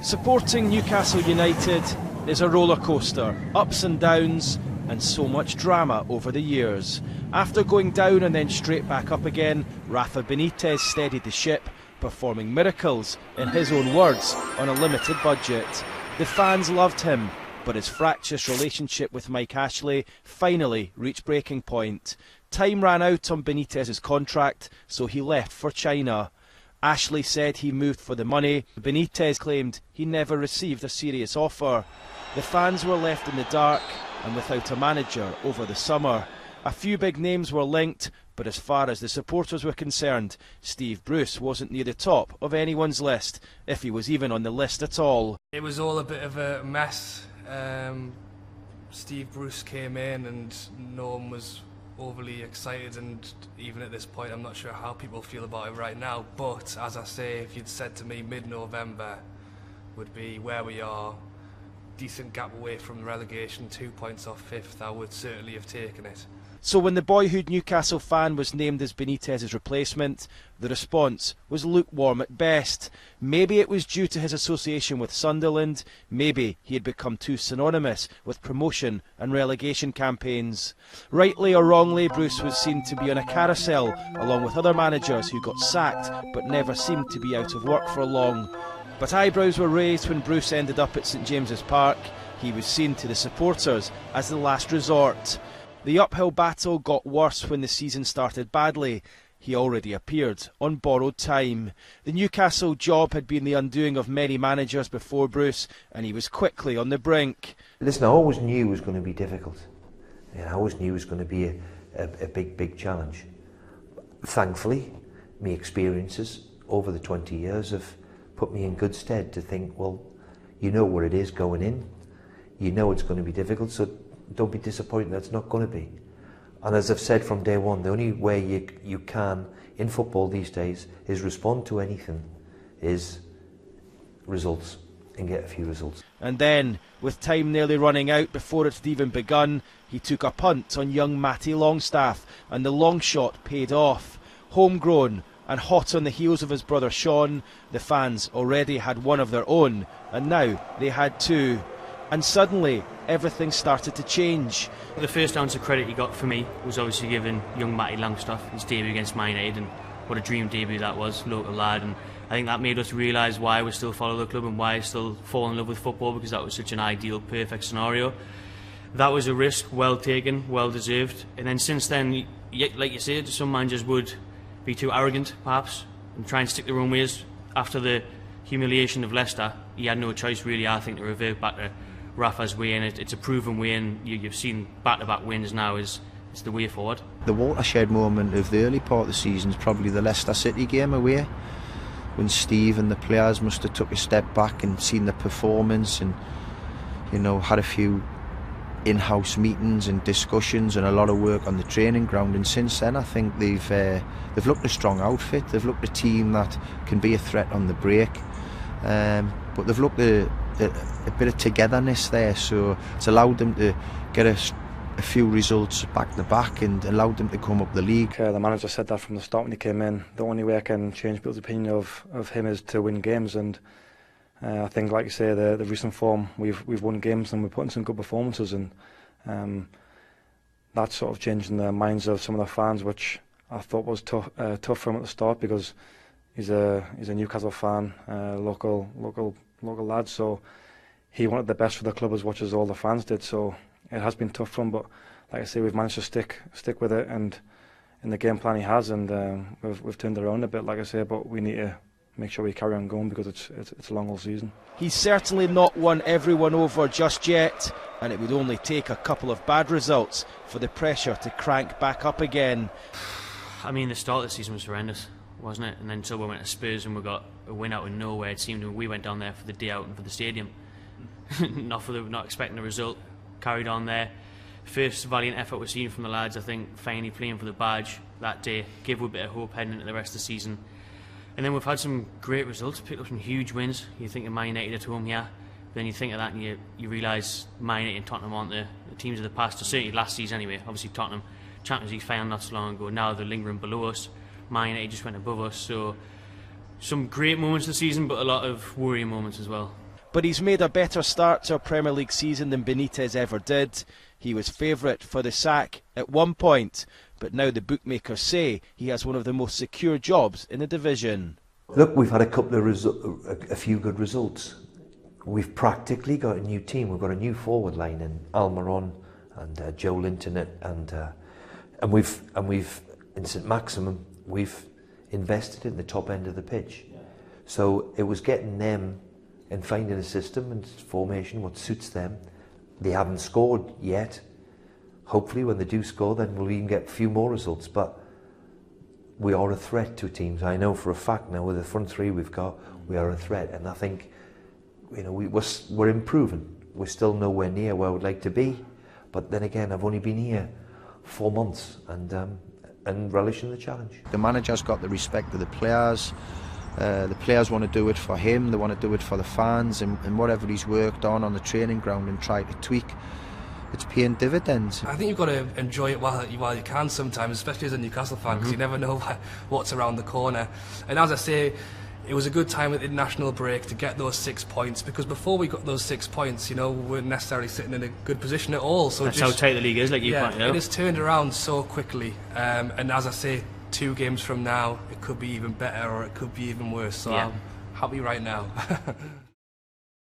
Supporting Newcastle United is a roller coaster, ups and downs, and so much drama over the years. After going down and then straight back up again, Rafa Benitez steadied the ship, performing miracles, in his own words, on a limited budget. The fans loved him, but his fractious relationship with Mike Ashley finally reached breaking point. Time ran out on Benitez's contract, so he left for China. Ashley said he moved for the money. Benitez claimed he never received a serious offer. The fans were left in the dark and without a manager over the summer. A few big names were linked, but as far as the supporters were concerned, Steve Bruce wasn't near the top of anyone's list, if he was even on the list at all. It was all a bit of a mess. Steve Bruce came in and no one was overly excited, and even at this point I'm not sure how people feel about it right now, but as I say, if you'd said to me mid-November would be where we are, decent gap away from relegation, 2 points off fifth, I would certainly have taken it. So when the boyhood Newcastle fan was named as Benitez's replacement, the response was lukewarm at best. Maybe it was due to his association with Sunderland, maybe he had become too synonymous with promotion and relegation campaigns. Rightly or wrongly, Bruce was seen to be on a carousel, along with other managers who got sacked but never seemed to be out of work for long. But eyebrows were raised when Bruce ended up at St James's Park. He was seen to the supporters as the last resort. The uphill battle got worse when the season started badly. He already appeared on borrowed time. The Newcastle job had been the undoing of many managers before Bruce, and he was quickly on the brink. Listen, I always knew it was going to be difficult. I always knew it was going to be a big challenge. Thankfully, my experiences over the 20 years have put me in good stead to think, well, you know what it is going in. You know it's going to be difficult, so don't be disappointed that it's not going to be. And as I've said from day one, the only way you can in football these days is respond to anything is results and get a few results. And then, with time nearly running out before it had even begun, he took a punt on young Matty Longstaff, and the long shot paid off. Homegrown and hot on the heels of his brother Sean, the fans already had one of their own, and now they had two. And suddenly, everything started to change. The first ounce of credit he got for me was obviously giving young Matty Longstaff his debut against Man United, and what a dream debut that was, local lad, and I think that made us realise why we still follow the club and why I still fall in love with football, because that was such an ideal, perfect scenario. That was a risk, well taken, well deserved, and then since then, like you said, some managers would be too arrogant perhaps and try and stick their own ways. After the humiliation of Leicester, he had no choice really, I think, to revert back to Rafa's way, and it's a proven way, and you've seen back-to-back wins now is the way forward. The watershed moment of the early part of the season is probably the Leicester City game away, when Steve and the players must have took a step back and seen the performance, and had a few in-house meetings and discussions and a lot of work on the training ground. And since then, I think they've looked a strong outfit. They've looked a team that can be a threat on the break, but they've looked a bit of togetherness there, so it's allowed them to get a few results back to back and allowed them to come up the league. The manager said that from the start when he came in. The only way I can change people's opinion of him is to win games, and I think, like you say, the recent form, we've won games and we're putting some good performances, and that's sort of changing the minds of some of the fans, which I thought was tough for him at the start, because he's a Newcastle fan, local lad, so he wanted the best for the club as much as all the fans did, so it has been tough for him, but like I say, we've managed to stick with it, and in the game plan he has, and we've turned it around a bit, like I say, but we need to make sure we carry on going, because it's a long all season. He's certainly not won everyone over just yet, and it would only take a couple of bad results for the pressure to crank back up again. I mean, the start of the season was horrendous, wasn't it? And then until we went to Spurs and we got a win out of nowhere, it seemed we went down there for the day out and for the stadium. not expecting a result. Carried on there. First valiant effort we've seen from the lads, I think, finally playing for the badge that day, gave a bit of hope heading into the rest of the season. And then we've had some great results, picked up some huge wins. You think of Man United at home here, then you think of that and you realise Man United and Tottenham aren't the teams of the past, or certainly last season anyway. Obviously Tottenham, Champions League final not so long ago, now they're lingering below us. Man United just went above us, so some great moments this season, but a lot of worrying moments as well. But he's made a better start to a Premier League season than Benitez ever did. He was favourite for the sack at one point, but now the bookmakers say he has one of the most secure jobs in the division. Look, we've had a few good results. We've practically got a new team. We've got a new forward line in Almiron and Joe Linton, and we've in St Maximum we've invested in the top end of the pitch. So it was getting them and finding a system and formation what suits them. They haven't scored yet. Hopefully when they do score, then we'll even get a few more results. But we are a threat to teams. I know for a fact now with the front three we've got, we are a threat. And I think, you know, we're improving. We're still nowhere near where we'd like to be. But then again, I've only been here 4 months and relishing the challenge. The manager's got the respect of the players. The players want to do it for him, they want to do it for the fans, and whatever he's worked on the training ground and tried to tweak, it's paying dividends. I think you've got to enjoy it while you can sometimes, especially as a Newcastle fan, because you never know what's around the corner. And as I say, it was a good time at the international break to get those 6 points, because before we got those 6 points, you know, we weren't necessarily sitting in a good position at all. So that's how tight the league is, like you point out. It has turned around so quickly, and as I say, 2 games from now, it could be even better or it could be even worse. So I'm happy right now.